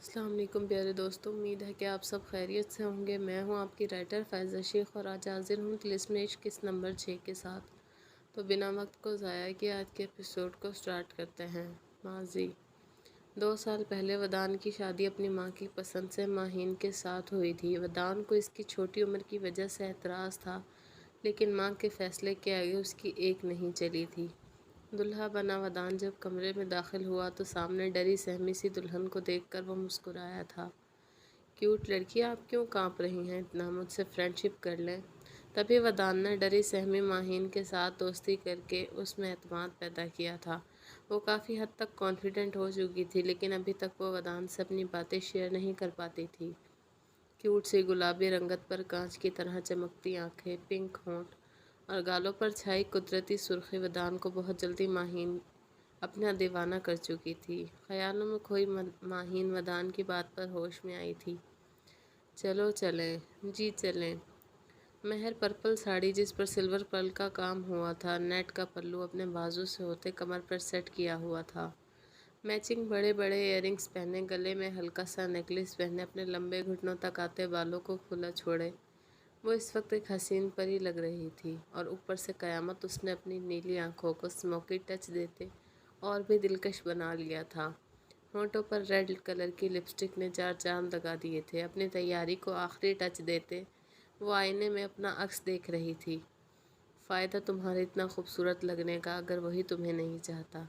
السلام علیکم پیارے دوستوں، امید ہے کہ آپ سب خیریت سے ہوں گے۔ میں ہوں آپ کی رائٹر فائزہ شیخ اور آج حاضر ہوں طلسم عشق قسط نمبر 6 کے ساتھ۔ تو بنا وقت کو ضائع کیے آج کے ایپیسوڈ کو سٹارٹ کرتے ہیں۔ ماضی 2 سال پہلے ودان کی شادی اپنی ماں کی پسند سے ماہین کے ساتھ ہوئی تھی۔ ودان کو اس کی چھوٹی عمر کی وجہ سے اعتراض تھا، لیکن ماں کے فیصلے کے آگے اس کی ایک نہیں چلی تھی۔ دلہا بنا ودان جب کمرے میں داخل ہوا تو سامنے ڈری سہمی سی دلہن کو دیکھ کر وہ مسکرایا تھا۔ کیوٹ لڑکی، آپ کیوں کانپ رہی ہیں اتنا؟ مجھ سے فرینڈ شپ کر لیں۔ تبھی ودان نے ڈری سہمی ماہین کے ساتھ دوستی کر کے اس میں اعتماد پیدا کیا تھا۔ وہ کافی حد تک کانفیڈنٹ ہو چکی تھی، لیکن ابھی تک وہ ودان سے اپنی باتیں شیئر نہیں کر پاتی تھی۔ کیوٹ سی گلابی رنگت پر کانچ کی طرح چمکتی آنکھیں، پنک ہونٹ اور گالوں پر چھائی قدرتی سرخی ودان کو بہت جلدی ماہین اپنا دیوانہ کر چکی تھی۔ خیالوں میں کھوئی ماہین ودان کی بات پر ہوش میں آئی تھی۔ چلو چلیں، جی چلیں۔ مہر پرپل ساڑی جس پر سلور پرل کا کام ہوا تھا، نیٹ کا پلو اپنے بازو سے ہوتے کمر پر سیٹ کیا ہوا تھا۔ میچنگ بڑے بڑے ایئر رنگز پہنے، گلے میں ہلکا سا نیکلیس پہنے، اپنے لمبے گھٹنوں تک آتے بالوں کو کھلا چھوڑے وہ اس وقت ایک حسین پری لگ رہی تھی، اور اوپر سے قیامت اس نے اپنی نیلی آنکھوں کو اسموکی ٹچ دیتے اور بھی دلکش بنا لیا تھا۔ ہونٹوں پر ریڈ کلر کی لپسٹک نے 4 چاند لگا دیے تھے۔ اپنی تیاری کو آخری ٹچ دیتے وہ آئینے میں اپنا عکس دیکھ رہی تھی۔ فائدہ تمہارے اتنا خوبصورت لگنے کا اگر وہی تمہیں نہیں چاہتا۔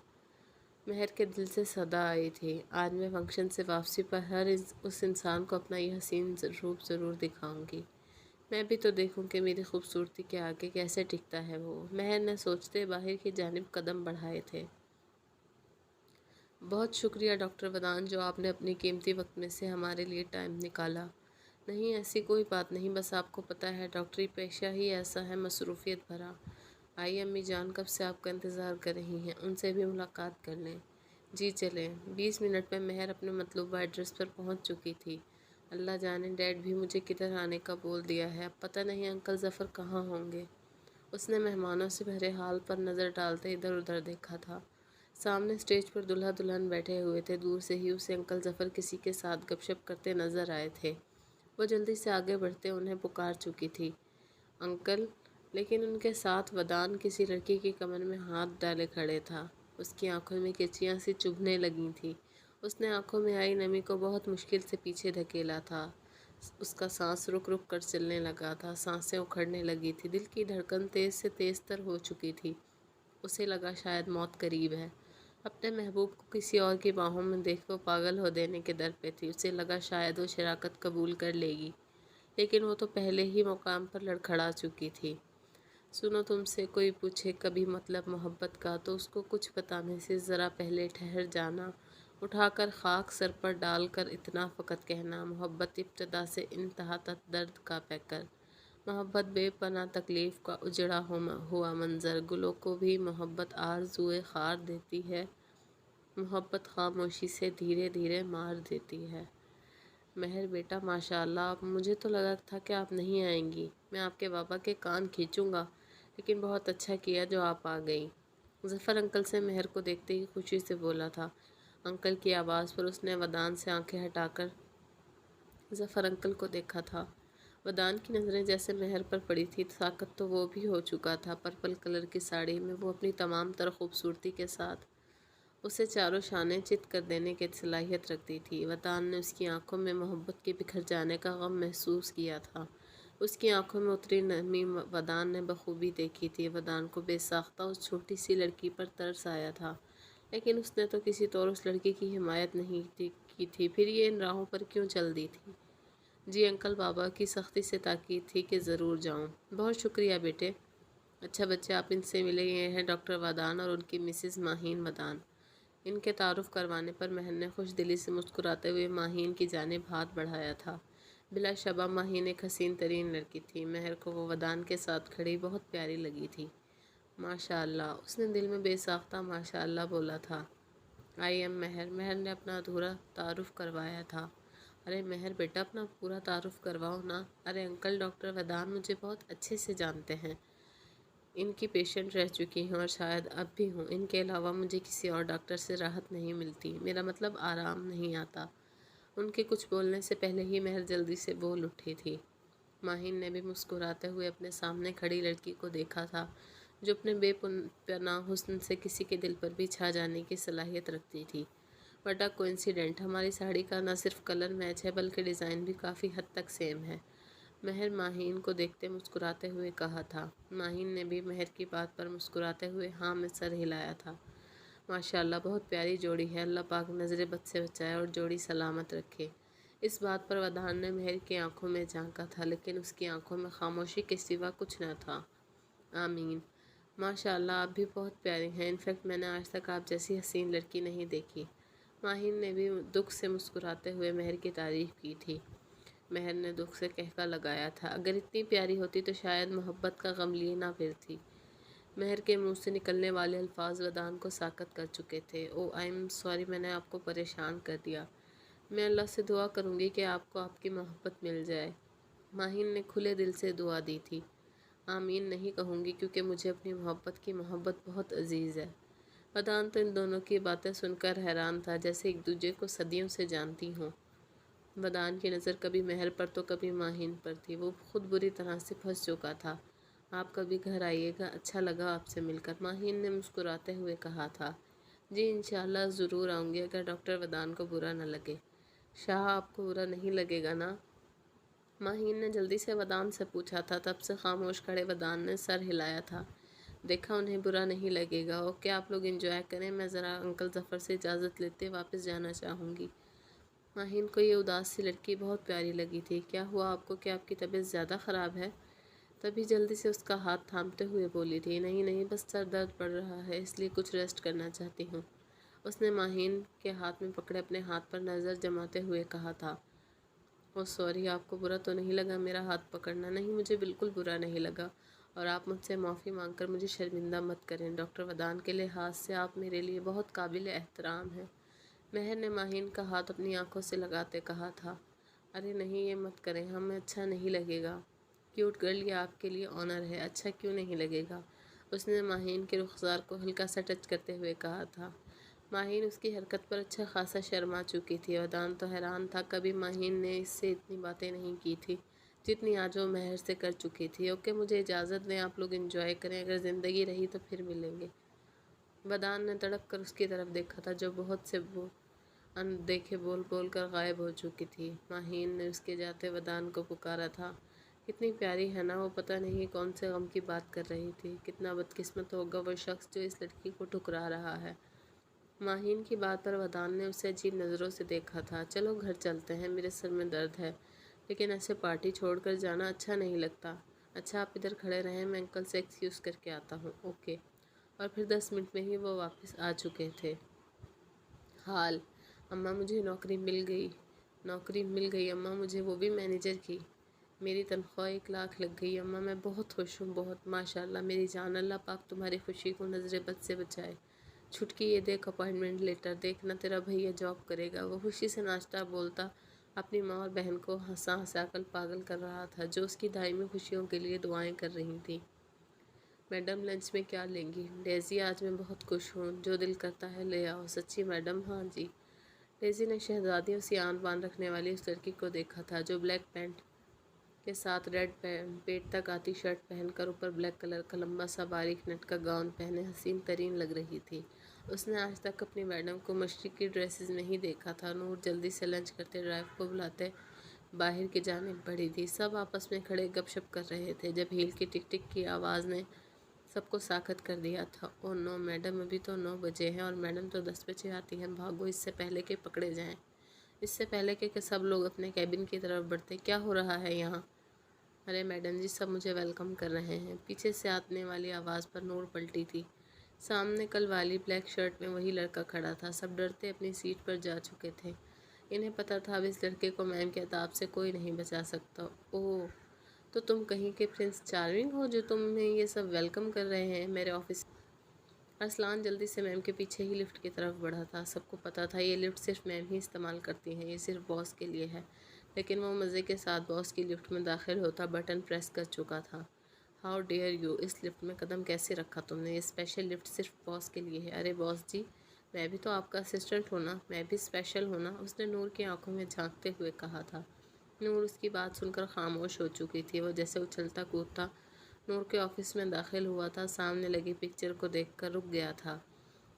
مہر کے دل سے صدا آئی تھی۔ آج میں فنکشن سے واپسی پر اس انسان کو اپنا یہ حسین روپ ضرور دکھاؤں گی۔ میں بھی تو دیکھوں کہ میری خوبصورتی کے آگے کیسے ٹکتا ہے وہ۔ مہر نے سوچتے باہر کی جانب قدم بڑھائے تھے۔ بہت شکریہ ڈاکٹر ودان، جو آپ نے اپنی قیمتی وقت میں سے ہمارے لیے ٹائم نکالا۔ نہیں، ایسی کوئی بات نہیں، بس آپ کو پتہ ہے ڈاکٹری پیشہ ہی ایسا ہے، مصروفیت بھرا۔ آئی امی جان کب سے آپ کا انتظار کر رہی ہیں، ان سے بھی ملاقات کر لیں۔ جی چلیں۔ 20 منٹ میں مہر اپنے مطلوبہ ایڈریس پر پہنچ چکی تھی۔ اللہ جانے ڈیڈ بھی مجھے کدھر آنے کا بول دیا ہے، اب پتہ نہیں انکل ظفر کہاں ہوں گے۔ اس نے مہمانوں سے بھرے ہال پر نظر ڈالتے ادھر ادھر دیکھا تھا۔ سامنے اسٹیج پر دلہا دلہن بیٹھے ہوئے تھے۔ دور سے ہی اسے انکل ظفر کسی کے ساتھ گپ شپ کرتے نظر آئے تھے۔ وہ جلدی سے آگے بڑھتے انہیں پکار چکی تھی، انکل، لیکن ان کے ساتھ ودان کسی لڑکی کی کمر میں ہاتھ ڈالے کھڑے تھا۔ اس کی آنکھوں میں کیچیاں سی چبھنے لگی تھیں۔ اس نے آنکھوں میں آئی نمی کو بہت مشکل سے پیچھے دھکیلا تھا۔ اس کا سانس رک رک کر چلنے لگا تھا، سانسیں اکھڑنے لگی تھی، دل کی دھڑکن تیز سے تیز تر ہو چکی تھی۔ اسے لگا شاید موت قریب ہے۔ اپنے محبوب کو کسی اور کی باہوں میں دیکھ وہ پاگل ہو دینے کے در پہ تھی۔ اسے لگا شاید وہ شراکت قبول کر لے گی، لیکن وہ تو پہلے ہی مقام پر لڑکھڑا چکی تھی۔ سنو، تم سے کوئی پوچھے کبھی مطلب محبت کا، تو اس کو کچھ بتانے سے ذرا پہلے ٹھہر جانا، اٹھا کر خاک سر پر ڈال کر اتنا فقط کہنا، محبت ابتدا سے انتہا تک درد کا پیکر، محبت بے پناہ تکلیف کا اجڑا ہوا منظر، گلوں کو بھی محبت آرزوئے خار دیتی ہے، محبت خاموشی سے دھیرے دھیرے مار دیتی ہے۔ مہر بیٹا ماشاء اللہ، مجھے تو لگا تھا کہ آپ نہیں آئیں گی، میں آپ کے بابا کے کان کھینچوں گا، لیکن بہت اچھا کیا جو آپ آ گئی۔ ظفر انکل سے مہر کو دیکھتے ہی خوشی سے بولا تھا۔ انکل کی آواز پر اس نے ودان سے آنکھیں ہٹا کر ظفر انکل کو دیکھا تھا۔ ودان کی نظریں جیسے مہر پر پڑی تھی، ساکت تو وہ بھی ہو چکا تھا۔ پرپل کلر کی ساڑی میں وہ اپنی تمام تر خوبصورتی کے ساتھ اسے چاروں شانے چت کر دینے کی صلاحیت رکھتی تھی۔ ودان نے اس کی آنکھوں میں محبت کے بکھر جانے کا غم محسوس کیا تھا۔ اس کی آنکھوں میں اتری نرمی ودان نے بخوبی دیکھی تھی۔ ودان کو بے ساختہ اس چھوٹی سی لڑکی پر ترس آیا تھا، لیکن اس نے تو کسی طور اس لڑکی کی حمایت نہیں کی تھی، پھر یہ ان راہوں پر کیوں چل دی تھی؟ جی انکل، بابا کی سختی سے تاکید تھی کہ ضرور جاؤں۔ بہت شکریہ بیٹے۔ اچھا بچے، آپ ان سے ملے، یہ ہیں ڈاکٹر ودان اور ان کی مسز ماہین ودان۔ ان کے تعارف کروانے پر مہر نے خوش دلی سے مسکراتے ہوئے ماہین کی جانب ہاتھ بڑھایا تھا۔ بلا شبہ ماہین ایک حسین ترین لڑکی تھی۔ مہر کو وہ ودان کے ساتھ کھڑی بہت پیاری لگی تھی۔ ماشاء اللہ، اس نے دل میں بے ساختہ ماشاء اللہ بولا تھا۔ آئی ایم مہر، مہر نے اپنا ادھورا تعارف کروایا تھا۔ ارے مہر بیٹا، اپنا پورا تعارف کرواؤ نا۔ ارے انکل، ڈاکٹر ودان مجھے بہت اچھے سے جانتے ہیں، ان کی پیشنٹ رہ چکی ہوں اور شاید اب بھی ہوں۔ ان کے علاوہ مجھے کسی اور ڈاکٹر سے راحت نہیں ملتی، میرا مطلب آرام نہیں آتا۔ ان کے کچھ بولنے سے پہلے ہی مہر جلدی سے بول اٹھی تھی۔ ماہین نے بھی مسکراتے ہوئے اپنے سامنے کھڑی لڑکی کو دیکھا تھا جو اپنے بے پناہ حسن سے کسی کے دل پر بھی چھا جانے کی صلاحیت رکھتی تھی۔ وٹ اے کوئنسیڈنٹ، ہماری ساڑی کا نہ صرف کلر میچ ہے بلکہ ڈیزائن بھی کافی حد تک سیم ہے، مہر ماہین کو دیکھتے مسکراتے ہوئے کہا تھا۔ ماہین نے بھی مہر کی بات پر مسکراتے ہوئے ہاں میں سر ہلایا تھا۔ ماشاءاللہ بہت پیاری جوڑی ہے، اللہ پاک نظر بد سے بچائے اور جوڑی سلامت رکھے۔ اس بات پر ودان نے مہر کی آنکھوں میں جھانکا تھا لیکن اس کی آنکھوں میں خاموشی کے سوا کچھ نہ تھا۔ آمین۔ ماشاءاللہ آپ بھی بہت پیاری ہیں، انفیکٹ میں نے آج تک آپ جیسی حسین لڑکی نہیں دیکھی۔ ماہین نے بھی دکھ سے مسکراتے ہوئے مہر کی تعریف کی تھی۔ مہر نے دکھ سے کہکا لگایا تھا، اگر اتنی پیاری ہوتی تو شاید محبت کا غم لیے نہ پھرتی۔ مہر کے منہ سے نکلنے والے الفاظ ودان کو ساکت کر چکے تھے۔ او آئی ایم سوری، میں نے آپ کو پریشان کر دیا۔ میں اللہ سے دعا کروں گی کہ آپ کو آپ کی محبت مل جائے۔ ماہین نے کھلے دل سے دعا دی تھی۔ آمین نہیں کہوں گی کیونکہ مجھے اپنی محبت بہت عزیز ہے۔ ودان تو ان دونوں کی باتیں سن کر حیران تھا، جیسے ایک دوسرے کو صدیوں سے جانتی ہوں۔ ودان کی نظر کبھی مہر پر تو کبھی ماہین پر تھی، وہ خود بری طرح سے پھنس چکا تھا۔ آپ کبھی گھر آئیے گا، اچھا لگا آپ سے مل کر، ماہین نے مسکراتے ہوئے کہا تھا۔ جی انشاءاللہ ضرور آؤں گی اگر ڈاکٹر ودان کو برا نہ لگے۔ شاہ آپ کو برا نہیں لگے گا نا؟ ماہین نے جلدی سے ودان سے پوچھا تھا۔ تب سے خاموش کھڑے ودان نے سر ہلایا تھا۔ دیکھا انہیں برا نہیں لگے گا۔ اوکے آپ لوگ انجوائے کریں، میں ذرا انکل ظفر سے اجازت لیتے واپس جانا چاہوں گی۔ ماہین کو یہ اداس سی لڑکی بہت پیاری لگی تھی۔ کیا ہوا آپ کو، کیا آپ کی طبیعت زیادہ خراب ہے؟ تبھی جلدی سے اس کا ہاتھ تھامتے ہوئے بولی تھی، نہیں بس سر درد پڑ رہا ہے اس لیے کچھ ریسٹ کرنا چاہتی ہوں۔ اس نے ماہین کے ہاتھ میں پکڑے اپنے ہاتھ پر نظر جماتے ہوئے کہا تھا۔ او سوری، آپ کو برا تو نہیں لگا میرا ہاتھ پکڑنا؟ نہیں مجھے بالکل برا نہیں لگا، اور آپ مجھ سے معافی مانگ کر مجھے شرمندہ مت کریں، ڈاکٹر ودان کے لحاظ سے آپ میرے لیے بہت قابل احترام ہیں۔ مہر نے ماہین کا ہاتھ اپنی آنکھوں سے لگاتے کہا تھا۔ ارے نہیں یہ مت کریں، ہمیں اچھا نہیں لگے گا۔ کیوٹ گرل، یہ آپ کے لیے آنر ہے، اچھا کیوں نہیں لگے گا؟ اس نے ماہین کے رخسار کو ہلکا سا ٹچ کرتے ہوئے کہا تھا۔ ماہین اس کی حرکت پر اچھا خاصا شرما چکی تھی۔ ودان تو حیران تھا، کبھی ماہین نے اس سے اتنی باتیں نہیں کی تھی جتنی آج وہ مہر سے کر چکی تھی۔ اوکے مجھے اجازت دیں، آپ لوگ انجوائے کریں، اگر زندگی رہی تو پھر ملیں گے۔ ودان نے تڑپ کر اس کی طرف دیکھا تھا جو بہت سے دیکھے بول بول کر غائب ہو چکی تھی۔ ماہین نے اس کے جاتے ودان کو پکارا تھا۔ کتنی پیاری ہے نا وہ، پتہ نہیں کون سے غم کی بات کر رہی تھی۔ کتنا بدقسمت ہوگا وہ شخص جو اس لڑکی کو ٹھکرا رہا ہے۔ ماہین کی بات پر ودان نے اسے عجیب نظروں سے دیکھا تھا۔ چلو گھر چلتے ہیں، میرے سر میں درد ہے، لیکن ایسے پارٹی چھوڑ کر جانا اچھا نہیں لگتا۔ اچھا آپ ادھر کھڑے رہیں، میں انکل سے ایکسکیوز کر کے آتا ہوں۔ اوکے۔ اور پھر 10 منٹ میں ہی وہ واپس آ چکے تھے۔ حال اماں مجھے نوکری مل گئی اماں، مجھے وہ بھی مینیجر کی۔ میری تنخواہ 1 لاکھ لگ گئی اماں، میں بہت خوش ہوں، بہت ماشاءاللہ میری جان، اللہ پاک تمہاری خوشی کو نظر بد سے بچائے۔ چھٹکی یہ دیکھ اپائنٹمنٹ لیٹر، دیکھنا تیرا بھیا جاب کرے گا۔ وہ خوشی سے ناچتا بولتا اپنی ماں اور بہن کو ہنسا ہنسا کر پاگل کر رہا تھا جو اس کی دائمی خوشیوں کے لیے دعائیں کر رہی تھیں۔ میڈم لنچ میں کیا لیں گی؟ ڈیزی آج میں بہت خوش ہوں، جو دل کرتا ہے لے آؤ۔ سچی میڈم؟ ہاں جی۔ ڈیزی نے شہزادیوں سی آن بان رکھنے والی اس لڑکی کو دیکھا تھا جو بلیک پینٹ کے ساتھ ریڈ پیٹ تک آتی شرٹ پہن کر اوپر بلیک کلر کا لمبا سا باریک نیٹ کا گاؤن پہنے حسین ترین لگ رہی تھی۔ اس نے آج تک اپنی میڈم کو مشرقی ڈریسز میں ہی دیکھا تھا۔ نور جلدی سے لنچ کرتے ڈرائیو کو بلاتے باہر کی جانب بڑھی تھی۔ سب آپس میں کھڑے گپ شپ کر رہے تھے جب ہیل کی ٹک ٹک کی آواز نے سب کو ساکت کر دیا تھا۔ او نو میڈم، ابھی تو 9 بجے ہیں اور میڈم تو 10 بجے آتی ہیں، بھاگو اس سے پہلے کہ پکڑے جائیں، اس سے پہلے کہ سب لوگ اپنے کیبن کی طرف بڑھتے۔ کیا ہو رہا ہے یہاں؟ ارے میڈم جی سب مجھے ویلکم کر رہے ہیں۔ پیچھے سے آنے والی آواز پر نور پلٹی تھی۔ سامنے کل والی بلیک شرٹ میں وہی لڑکا کھڑا تھا۔ سب ڈرتے اپنی سیٹ پر جا چکے تھے۔ انہیں پتہ تھا اب اس لڑکے کو میم کے عتاب سے کوئی نہیں بچا سکتا۔ اوہ تو تم کہیں کے پرنس چارمنگ ہو جو تمہیں یہ سب ویلکم کر رہے ہیں میرے آفس۔ ارسلان جلدی سے میم کے پیچھے ہی لفٹ کی طرف بڑھا تھا۔ سب کو پتہ تھا یہ لفٹ صرف میم ہی استعمال کرتی ہیں، یہ صرف باس کے لیے ہے، لیکن وہ مزے کے ساتھ باس کی لفٹ میں داخل ہوتا بٹن پریس کر چکا تھا۔ ہاؤ ڈیئر یو، اس لفٹ میں قدم کیسے رکھا تم نے؟ یہ اسپیشل لفٹ صرف باس کے لیے ہے۔ ارے باس جی، میں بھی تو آپ کا اسسٹنٹ ہوں نا، میں بھی اسپیشل ہوں نا، اس نے نور کی آنکھوں میں جھانکتے ہوئے کہا تھا۔ نور اس کی بات سن کر خاموش ہو چکی تھی۔ وہ جیسے اچھلتا کودتا نور کے آفس میں داخل ہوا تھا، سامنے لگی پکچر کو دیکھ کر رک گیا تھا۔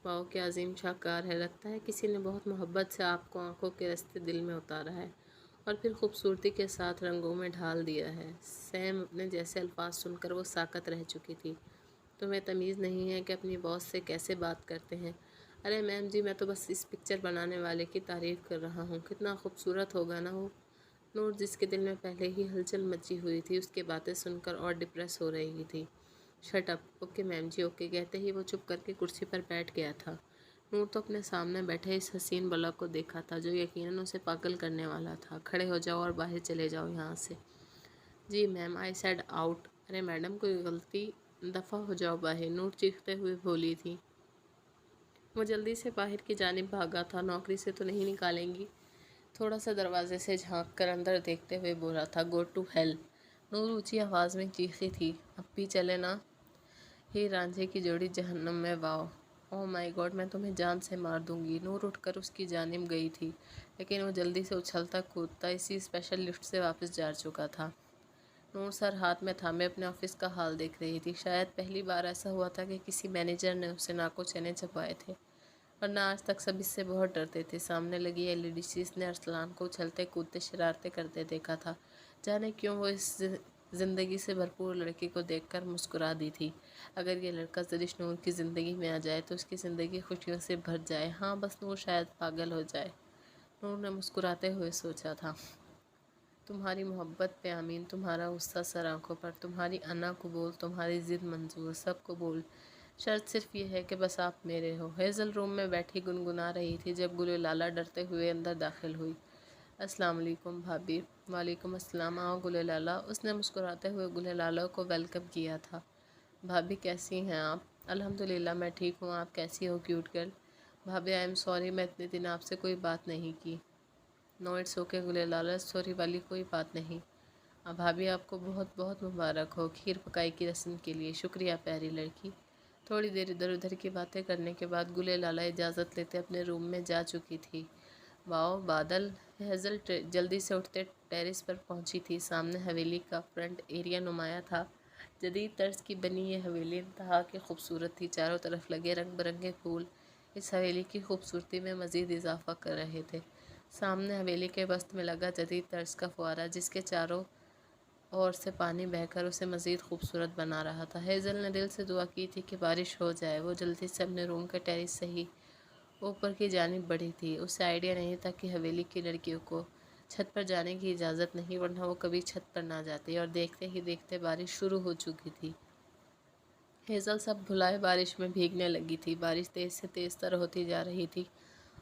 واؤ، کیا عظیم شاہکار ہے! لگتا ہے کسی نے بہت محبت سے آپ کو آنکھوں کے رستے دل میں اتارا ہے اور پھر خوبصورتی کے ساتھ رنگوں میں ڈھال دیا ہے۔ سیم اپنے جیسے الفاظ سن کر وہ ساکت رہ چکی تھی۔ تمہیں تمیز نہیں ہے کہ اپنی باس سے کیسے بات کرتے ہیں؟ ارے میم جی، میں تو بس اس پکچر بنانے والے کی تعریف کر رہا ہوں، کتنا خوبصورت ہوگا نا وہ۔ نور، جس کے دل میں پہلے ہی ہلچل مچی ہوئی تھی، اس کی باتیں سن کر اور ڈپریس ہو رہی تھی۔ Shut up! اوکے میم جی، اوکے کہتے ہی وہ چپ کر کے کرسی پر بیٹھ گیا تھا۔ نور تو اپنے سامنے بیٹھے اس حسین بلا کو دیکھا تھا جو یقیناً اسے پاگل کرنے والا تھا۔ کھڑے ہو جاؤ اور باہر چلے جاؤ یہاں سے۔ جی میم، آئی سیڈ آؤٹ۔ ارے میڈم، کوئی غلطی؟ دفع ہو جاؤ باہر، نور چیختے ہوئے بولی تھی۔ وہ جلدی سے باہر کی جانب بھاگا تھا۔ نوکری سے تو نہیں نکالیں گی؟ تھوڑا سا دروازے سے جھانک کر اندر دیکھتے ہوئے بولا تھا۔ Go to heel! نور اونچی آواز میں چیخی تھی۔ اب بھی چلے نا؟ ہی رانجھے کی جوڑی جہنم میں! واؤ، او مائی گاڈ، میں تمہیں جان سے مار دوں گی! نور اٹھ کر اس کی جانب گئی تھی، لیکن وہ جلدی سے اچھلتا کودتا اسی اسپیشل لفٹ سے واپس جا چکا تھا۔ نور سر ہاتھ میں تھامے اپنے آفس کا حال دیکھ رہی تھی۔ شاید پہلی بار ایسا ہوا تھا کہ کسی مینیجر نے اسے ناکو چنے چبائے تھے، ورنہ آج تک سب اس سے بہت ڈرتے تھے۔ سامنے لگی LED چیز نے ارسلان کو اچھلتے کودتے شرارتیں کرتے دیکھا تھا۔ جانے کیوں وہ اس زندگی سے بھرپور لڑکی کو دیکھ کر مسکرا دی تھی۔ اگر یہ لڑکا زرش نور کی زندگی میں آ جائے تو اس کی زندگی خوشیوں سے بھر جائے۔ ہاں بس نور شاید پاگل ہو جائے، نور نے مسکراتے ہوئے سوچا تھا۔ تمہاری محبت پہ آمین، تمہارا غصہ سر آنکھوں پر، تمہاری انا قبول، تمہاری ضد منظور، سب قبول۔ شرط صرف یہ ہے کہ بس آپ میرے ہو۔ ہیزل روم میں بیٹھی گنگنا رہی تھی جب گل لالہ ڈرتے ہوئے اندر داخل ہوئی۔ السلام علیکم بھابھی۔ وعلیکم السلام، آؤ گل لالہ۔ اس نے مسکراتے ہوئے گل لالہ کو ویلکم کیا تھا۔ بھابھی کیسی ہیں آپ؟ الحمدللہ میں ٹھیک ہوں، آپ کیسی ہو کیوٹ گرل؟ بھابھی آئی ایم سوری، میں اتنے دن آپ سے کوئی بات نہیں کی۔ No it's okay Gul Lala, sorry والی کوئی بات نہیں۔ بھابھی آپ کو بہت بہت مبارک ہو کھیر پکائی کی رسم کے لیے۔ شکریہ پیاری لڑکی۔ تھوڑی دیر ادھر ادھر کی باتیں کرنے کے بعد گل لالہ اجازت لیتے اپنے روم میں جا چکی تھی۔ واؤ بادل! ہیزل جلدی سے اٹھتے ٹیرس پر پہنچی تھی۔ سامنے حویلی کا فرنٹ ایریا نمایاں تھا۔ جدید طرز کی بنی یہ حویلی انتہا کی خوبصورت تھی۔ چاروں طرف لگے رنگ برنگے پھول اس حویلی کی خوبصورتی میں مزید اضافہ کر رہے تھے۔ سامنے حویلی کے وسط میں لگا جدید طرز کا فوارہ جس کے چاروں اور سے پانی بہہ کر اسے مزید خوبصورت بنا رہا تھا۔ ہیزل نے دل سے دعا کی تھی کہ بارش ہو جائے۔ وہ جلدی سے اپنے روم کے ٹیرس سے ہی اوپر کی جانب بڑھی تھی۔ اسے آئیڈیا نہیں تھا کہ حویلی کی لڑکیوں کو چھت پر جانے کی اجازت نہیں، ورنہ وہ کبھی چھت پر نہ جاتی، اور دیکھتے ہی دیکھتے بارش شروع ہو چکی تھی۔ ہیزل سب بھلائے بارش میں بھیگنے لگی تھی۔ بارش تیز سے تیز تر ہوتی جا رہی تھی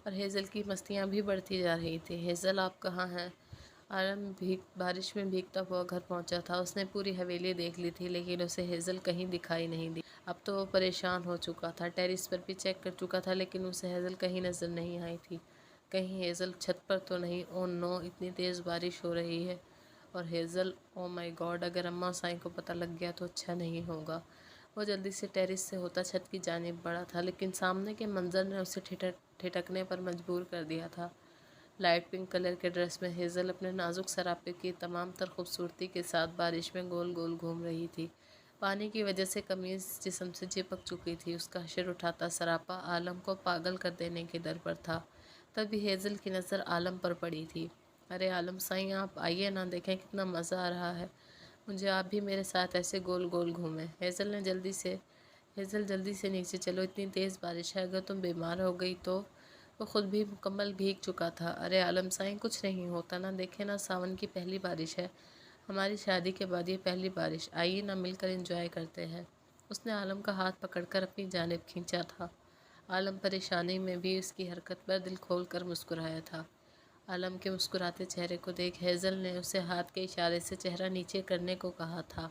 اور ہیزل کی مستیاں بھی بڑھتی جا رہی تھی۔ ہیزل آپ کہاں ہیں؟ عالم بارش میں بھیگتا ہوا گھر پہنچا تھا۔ اس نے پوری حویلی دیکھ لی تھی لیکن اسے ہیزل کہیں دکھائی نہیں دی۔ اب تو وہ پریشان ہو چکا تھا۔ ٹیرس پر بھی چیک کر چکا تھا لیکن اسے ہیزل کہیں نظر نہیں آئی تھی۔ کہیں ہیزل چھت پر تو نہیں؟ او نو، اتنی تیز بارش ہو رہی ہے اور ہیزل، او مائی گاڈ، اگر اماں سائیں کو پتہ لگ گیا تو اچھا نہیں ہوگا۔ وہ جلدی سے ٹیرس سے ہوتا چھت کی جانب بڑھا تھا لیکن سامنے کے منظر نے اسے ٹھٹکنے پر مجبور کر دیا تھا۔ لائٹ پنک کلر کے ڈریس میں ہیزل اپنے نازک سراپے کی تمام تر خوبصورتی کے ساتھ بارش میں گول گول گھوم رہی تھی۔ پانی کی وجہ سے قمیض جسم سے چپک چکی تھی۔ اس کا حشر اٹھاتا سراپا عالم کو پاگل کر دینے کے در پر تھا۔ تبھی ہیزل کی نظر عالم پر پڑی تھی۔ ارے عالم سائیں، آپ آئیے نا، دیکھیں کتنا مزہ آ رہا ہے، مجھے آپ بھی میرے ساتھ ایسے گول گول گھومیں۔ ہیزل جلدی سے نیچے چلو، اتنی تیز بارش ہے، اگر تم بیمار ہو گئی تو۔ وہ خود بھی مکمل بھیگ چکا تھا۔ ارے عالم سائیں، کچھ نہیں ہوتا نا، دیکھیں نا، ساون کی پہلی بارش ہے، ہماری شادی کے بعد یہ پہلی بارش، آئیے نا مل کر انجوائے کرتے ہیں۔ اس نے عالم کا ہاتھ پکڑ کر اپنی جانب کھینچا تھا۔ عالم پریشانی میں بھی اس کی حرکت پر دل کھول کر مسکرایا تھا۔ عالم کے مسکراتے چہرے کو دیکھ ہیزل نے اسے ہاتھ کے اشارے سے چہرہ نیچے کرنے کو کہا تھا۔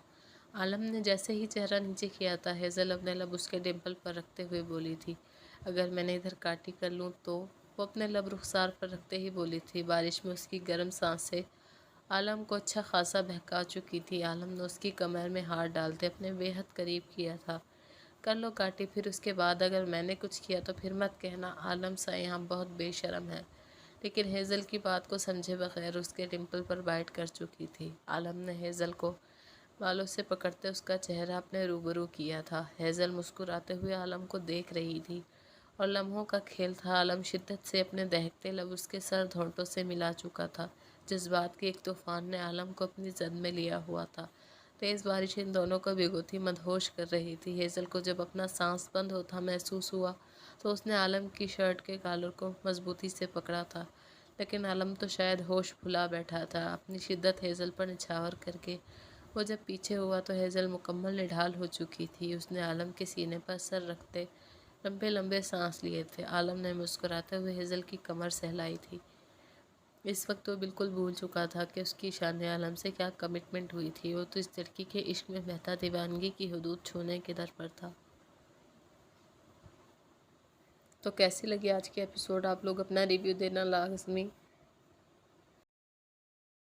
عالم نے جیسے ہی چہرہ نیچے کیا تھا، ہیزل اپنے لب اس کے ڈمپل پر رکھتے ہوئے بولی تھی، اگر میں نے ادھر کاٹی کر لوں تو؟ وہ اپنے لب رخسار پر رکھتے ہی بولی تھی۔ بارش میں اس کی گرم سانسیں عالم کو اچھا خاصا بہکا چکی تھی۔ عالم نے اس کی کمر میں ہاتھ ڈالتے اپنے بے حد قریب کیا تھا۔ کر لو کاٹی، پھر اس کے بعد اگر میں نے کچھ کیا تو پھر مت کہنا عالم سا یہاں بہت بے شرم ہے۔ لیکن ہیزل کی بات کو سمجھے بغیر اس کے ڈمپل پر بائٹ کر چکی تھی۔ عالم نے ہیزل کو بالوں سے پکڑتے اس کا چہرہ اپنے روبرو کیا تھا۔ ہیزل مسکراتے ہوئے عالم کو دیکھ رہی تھی اور لمحوں کا کھیل تھا۔ عالم شدت سے اپنے دہکتے لب اس کے سرد ہونٹوں سے ملا چکا تھا۔ جذبات کے ایک طوفان نے عالم کو اپنی زد میں لیا ہوا تھا۔ تیز بارش ان دونوں کو بھگوتی مدہوش کر رہی تھی۔ ہیزل کو جب اپنا سانس بند ہوتا محسوس ہوا تو اس نے عالم کی شرٹ کے کالر کو مضبوطی سے پکڑا تھا، لیکن عالم تو شاید ہوش بھلا بیٹھا تھا۔ اپنی شدت ہیزل پر نچھاور کر کے وہ جب پیچھے ہوا تو ہیزل مکمل نڈھال ہو چکی تھی۔ اس نے عالم کے سینے پر سر رکھتے لمبے لمبے سانس لیے تھے۔ عالم نے مسکراتے ہوئے ہیزل کی کمر سہلائی تھی۔ اس وقت وہ بالکل بھول چکا تھا کہ اس کی شان عالم سے کیا کمٹمنٹ ہوئی تھی۔ وہ تو اس لڑکی کے عشق میں بہتا دیوانگی کی حدود چھونے کے در پر تھا۔ تو کیسی لگی آج کی ایپیسوڈ؟ آپ لوگ اپنا ریویو دینا لازمی